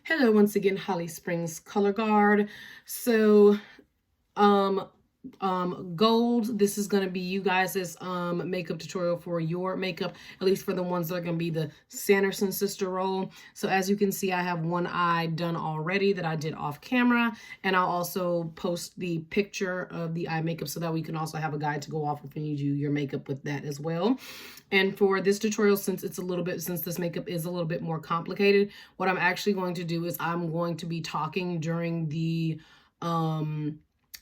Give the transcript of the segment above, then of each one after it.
Hello, once again, Holly Springs Color Guard. So, um, gold, this is going to be you guys' makeup tutorial for your makeup, at least for the ones that are going to be the Sanderson sister roll. So as you can see, I have one eye done already that I did off camera, and I'll also post the picture of the eye makeup so that we can also have a guide to go off if you do your makeup with that as well. And for this tutorial, since this makeup is a little bit more complicated, what I'm actually going to do is I'm going to be talking during the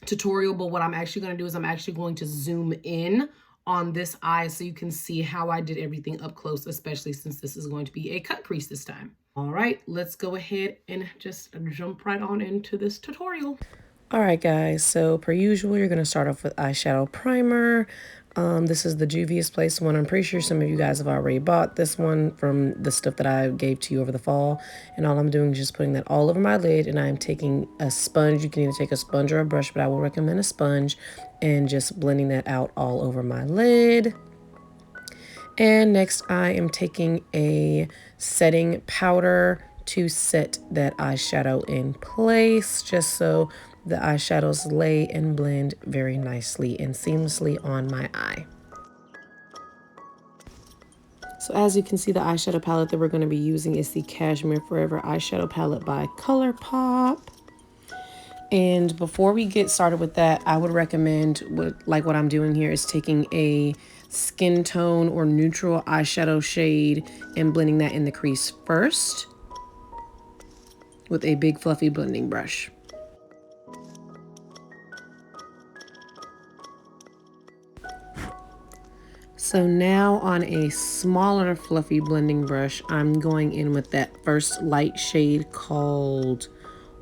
tutorial, but what I'm actually going to do is I'm actually going to zoom in on this eye so you can see how I did everything up close, especially since this is going to be a cut crease this time. All right, let's go ahead and just jump right on into this tutorial. All right, guys, so per usual, you're going to start off with eyeshadow primer. This is the Juvia's Place one. I'm pretty sure some of you guys have already bought this one from the stuff that I gave to you over the fall. And all I'm doing is just putting that all over my lid, and I'm taking a sponge. You can either take a sponge or a brush, but I will recommend a sponge, and just blending that out all over my lid. And next, I am taking a setting powder to set that eyeshadow in place, just so the eyeshadows lay and blend very nicely and seamlessly on my eye. So as you can see, the eyeshadow palette that we're going to be using is the Cashmere Forever eyeshadow palette by ColourPop. And before we get started with that, I would recommend what I'm doing here is taking a skin tone or neutral eyeshadow shade and blending that in the crease first with a big fluffy blending brush. So now on a smaller fluffy blending brush, I'm going in with that first light shade called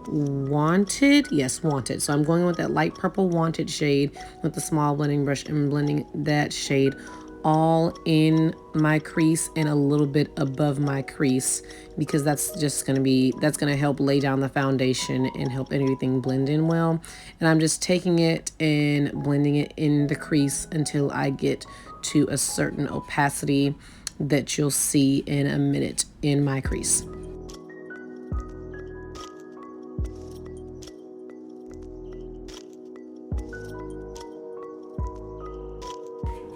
Wanted. Yes, Wanted. So I'm going in with that light purple Wanted shade with the small blending brush and blending that shade all in my crease and a little bit above my crease, because that's going to help lay down the foundation and help everything blend in well. And I'm just taking it and blending it in the crease until I get to a certain opacity that you'll see in a minute in my crease.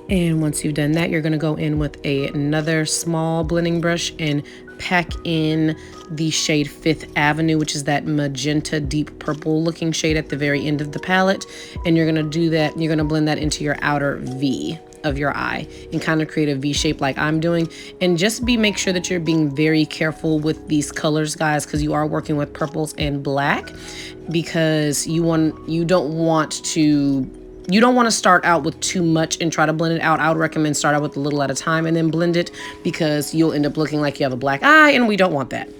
And once you've done that, you're going to go in with another small blending brush and pack in the shade Fifth Avenue, which is that magenta deep purple looking shade at the very end of the palette. And you're going to do that. You're going to blend that into your outer V of your eye and kind of create a V shape like I'm doing. And just make sure that you're being very careful with these colors, guys, because you are working with purples and black, because you don't want to start out with too much and try to blend it out. I would recommend start out with a little at a time and then blend it, because you'll end up looking like you have a black eye, and we don't want that.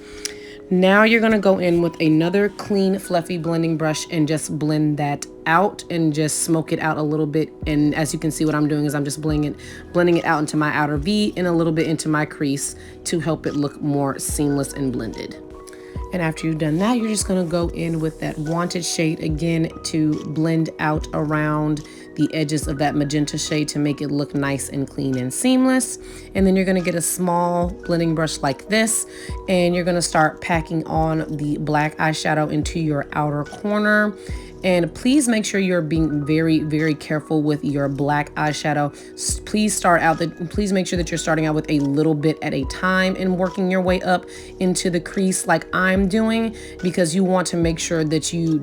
Now you're going to go in with another clean fluffy blending brush and just blend that out and just smoke it out a little bit. And as you can see, what I'm doing is I'm just blending it out into my outer V and a little bit into my crease to help it look more seamless and blended. And after you've done that, you're just going to go in with that Wanted shade again to blend out around the edges of that magenta shade to make it look nice and clean and seamless. And then you're going to get a small blending brush like this, and you're going to start packing on the black eyeshadow into your outer corner. And please make sure you're being very, very careful with your black eyeshadow. Please make sure that you're starting out with a little bit at a time and working your way up into the crease like I'm doing, because you want to make sure that you're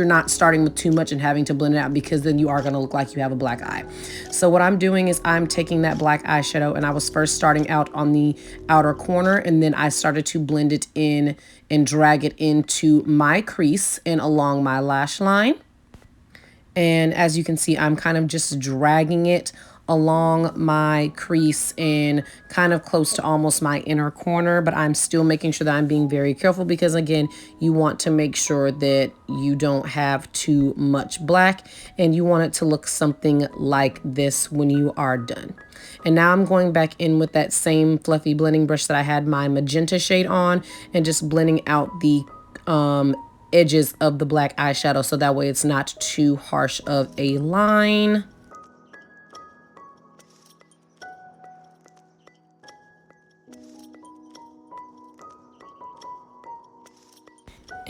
not starting with too much and having to blend it out, because then you are going to look like you have a black eye. So what I'm doing is I'm taking that black eyeshadow, and I was first starting out on the outer corner, and then I started to blend it in and drag it into my crease and along my lash line. And as you can see, I'm kind of just dragging it along my crease and kind of close to almost my inner corner, but I'm still making sure that I'm being very careful, because again, you want to make sure that you don't have too much black, and you want it to look something like this when you are done. And now I'm going back in with that same fluffy blending brush that I had my magenta shade on, and just blending out the edges of the black eyeshadow, so that way it's not too harsh of a line.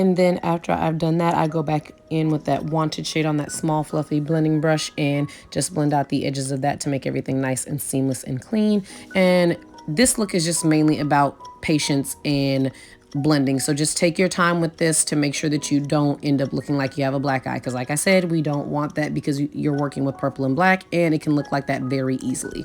And then after I've done that, I go back in with that Wanted shade on that small fluffy blending brush and just blend out the edges of that to make everything nice and seamless and clean. And this look is just mainly about patience and blending. So just take your time with this to make sure that you don't end up looking like you have a black eye. Because like I said, we don't want that because you're working with purple and black and it can look like that very easily.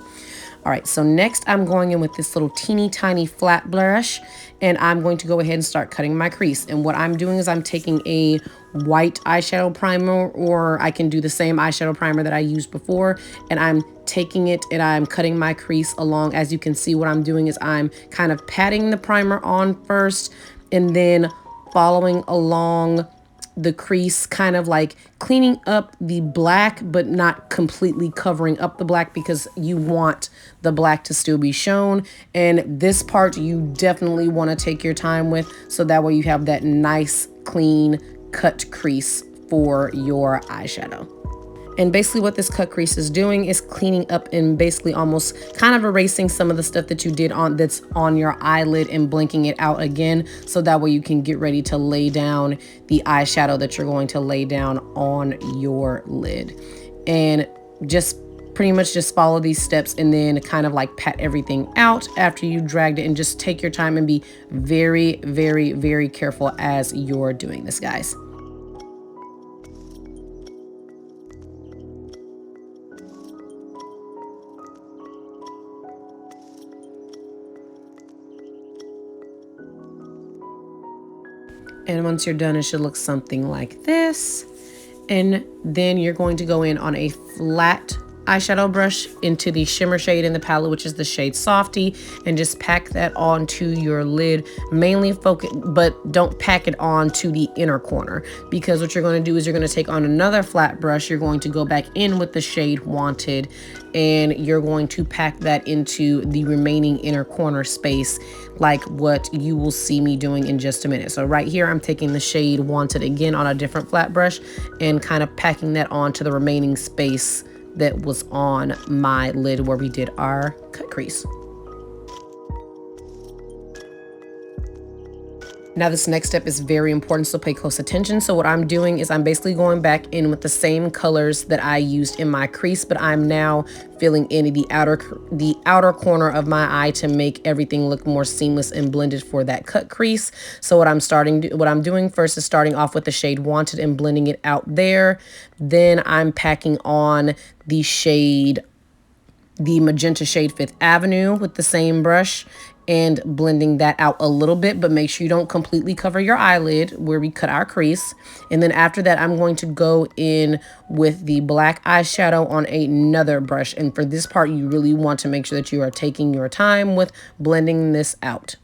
All right, so next I'm going in with this little teeny tiny flat brush and I'm going to go ahead and start cutting my crease. And what I'm doing is I'm taking a white eyeshadow primer, or I can do the same eyeshadow primer that I used before, and I'm taking it and I'm cutting my crease along. As you can see, what I'm doing is I'm kind of patting the primer on first and then following along the crease, kind of like cleaning up the black but not completely covering up the black because you want the black to still be shown. And this part you definitely want to take your time with, so that way you have that nice clean cut crease for your eyeshadow. And basically what this cut crease is doing is cleaning up and basically almost kind of erasing some of the stuff that you did that's on your eyelid and blinking it out again. So that way you can get ready to lay down the eyeshadow that you're going to lay down on your lid. And just pretty much just follow these steps and then kind of like pat everything out after you dragged it, and just take your time and be very, very, very careful as you're doing this, guys. And once you're done, it should look something like this. And then you're going to go in on a flat eyeshadow brush into the shimmer shade in the palette, which is the shade Softy, and just pack that onto your lid. Mainly focus, but don't pack it on to the inner corner, because what you're going to do is you're going to take on another flat brush. You're going to go back in with the shade Wanted, and you're going to pack that into the remaining inner corner space, like what you will see me doing in just a minute. So right here, I'm taking the shade Wanted again on a different flat brush and kind of packing that onto the remaining space that was on my lid where we did our cut crease. Now this next step is very important, so pay close attention. So what I'm doing is I'm basically going back in with the same colors that I used in my crease, but I'm now filling in the outer corner of my eye to make everything look more seamless and blended for that cut crease. So what I'm doing first is starting off with the shade Wanted and blending it out there. Then I'm packing on the magenta shade Fifth Avenue with the same brush and blending that out a little bit, but make sure you don't completely cover your eyelid where we cut our crease. And then after that, I'm going to go in with the black eyeshadow on another brush. And for this part, you really want to make sure that you are taking your time with blending this out.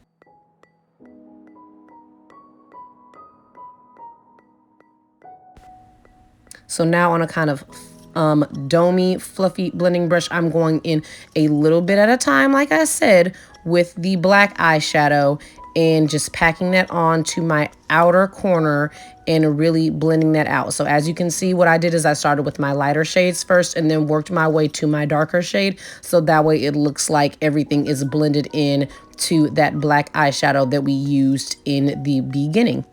So now on a kind of domey, fluffy blending brush, I'm going in a little bit at a time, like I said, with the black eyeshadow and just packing that on to my outer corner and really blending that out. So as you can see, what I did is I started with my lighter shades first and then worked my way to my darker shade. So that way it looks like everything is blended in to that black eyeshadow that we used in the beginning.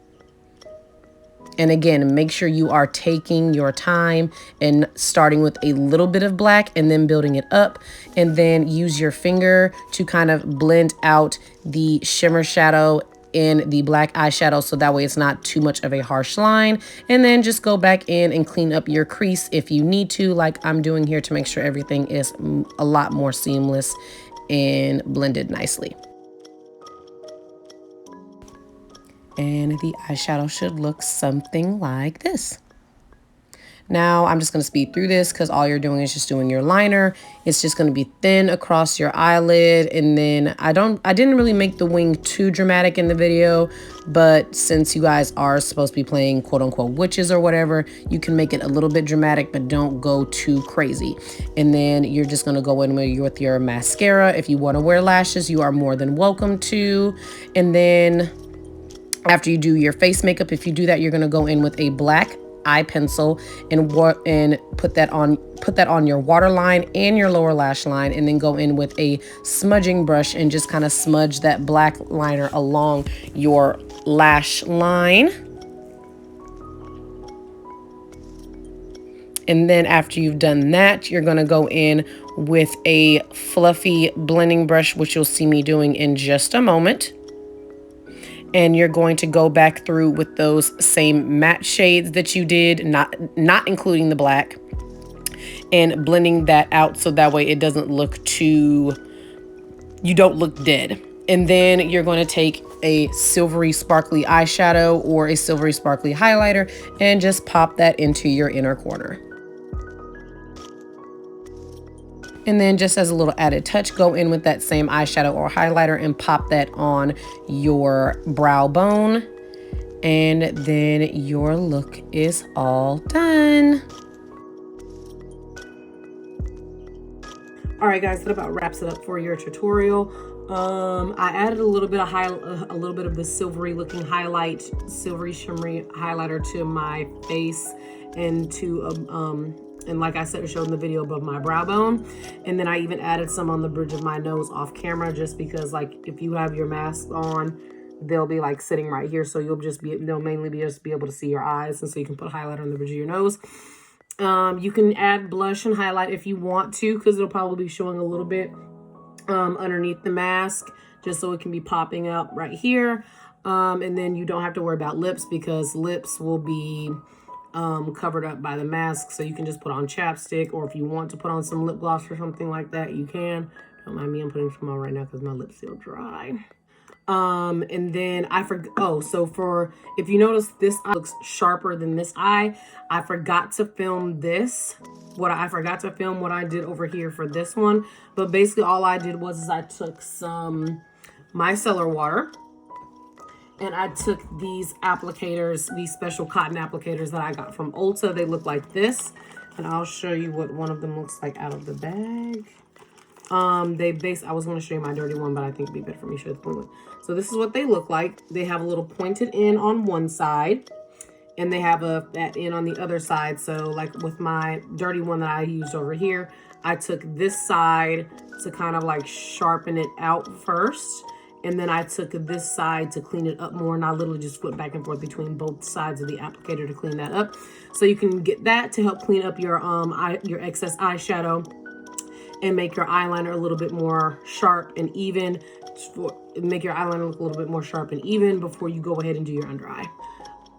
And again, make sure you are taking your time and starting with a little bit of black and then building it up, and then use your finger to kind of blend out the shimmer shadow in the black eyeshadow, so that way it's not too much of a harsh line. And then just go back in and clean up your crease if you need to, like I'm doing here, to make sure everything is a lot more seamless and blended nicely. And the eyeshadow should look something like this. Now I'm just going to speed through this because all you're doing is just doing your liner. It's just going to be thin across your eyelid. And then I didn't really make the wing too dramatic in the video, but since you guys are supposed to be playing quote unquote witches or whatever, you can make it a little bit dramatic, but don't go too crazy. And then you're just going to go in with your mascara. If you want to wear lashes, you are more than welcome to. And then after you do your face makeup, if you do that, you're going to go in with a black eye pencil and put that on your waterline and your lower lash line, and then go in with a smudging brush and just kind of smudge that black liner along your lash line. And then after you've done that, you're going to go in with a fluffy blending brush, which you'll see me doing in just a moment. And you're going to go back through with those same matte shades that you did, not including the black, and blending that out so that way it doesn't look too, you don't look dead. And then you're going to take a silvery sparkly eyeshadow or a silvery sparkly highlighter and just pop that into your inner corner. And then just as a little added touch, go in with that same eyeshadow or highlighter and pop that on your brow bone. And then your look is all done. All right, guys, that about wraps it up for your tutorial. I added a little bit of the silvery looking highlight, silvery shimmery highlighter to my face and to and like I said, showed in the video, above my brow bone. And then I even added some on the bridge of my nose off camera, just because like if you have your mask on, they'll be like sitting right here, so they'll mainly be able to see your eyes, and so you can put a highlighter on the bridge of your nose. You can add blush and highlight if you want to, because it'll probably be showing a little bit underneath the mask, just so it can be popping up right here. And then you don't have to worry about lips, because lips will be covered up by the mask, so you can just put on chapstick, or if you want to put on some lip gloss or something like that, you can. Don't mind me, I'm putting some on right now because my lips feel dry. And then I forgot, if you notice, this eye looks sharper than this eye. I forgot to film this. What I did over here for this one. But basically all I did was I took some micellar water, and I took these applicators, these special cotton applicators that I got from Ulta. They look like this, and I'll show you what one of them looks like out of the bag. I was going to show you my dirty one, but I think it'd be better for me to show the blue one. So this is what they look like. They have a little pointed end on one side, and they have that end on the other side. So like with my dirty one that I used over here, I took this side to kind of like sharpen it out first. And then I took this side to clean it up more, and I literally just flip back and forth between both sides of the applicator to clean that up. So you can get that to help clean up your excess eyeshadow and make your eyeliner a little bit more sharp and even. Make your eyeliner look a little bit more sharp and even before you go ahead and do your under eye.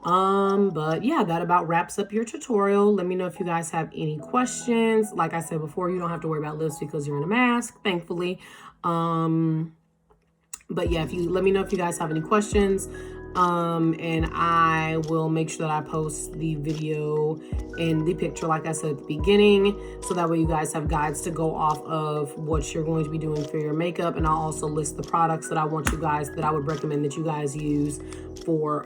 But yeah, that about wraps up your tutorial. Let me know if you guys have any questions. Like I said before, you don't have to worry about lips because you're in a mask, thankfully. But yeah, let me know if you guys have any questions. And I will make sure that I post the video and the picture, like I said at the beginning, so that way you guys have guides to go off of what you're going to be doing for your makeup. And I'll also list the products that I would recommend that you guys use for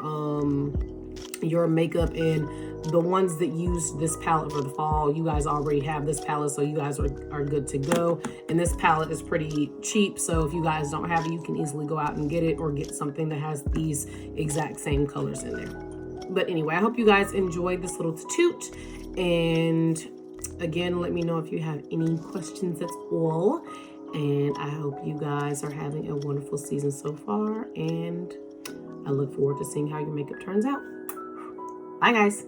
your makeup. And the ones that use this palette for the fall, you guys already have this palette, so you guys are good to go. And this palette is pretty cheap, so if you guys don't have it, you can easily go out and get it, or get something that has these exact same colors in there. But anyway, I hope you guys enjoyed this little toot, and again, let me know if you have any questions at all. And I hope you guys are having a wonderful season so far, and I look forward to seeing how your makeup turns out. Bye guys.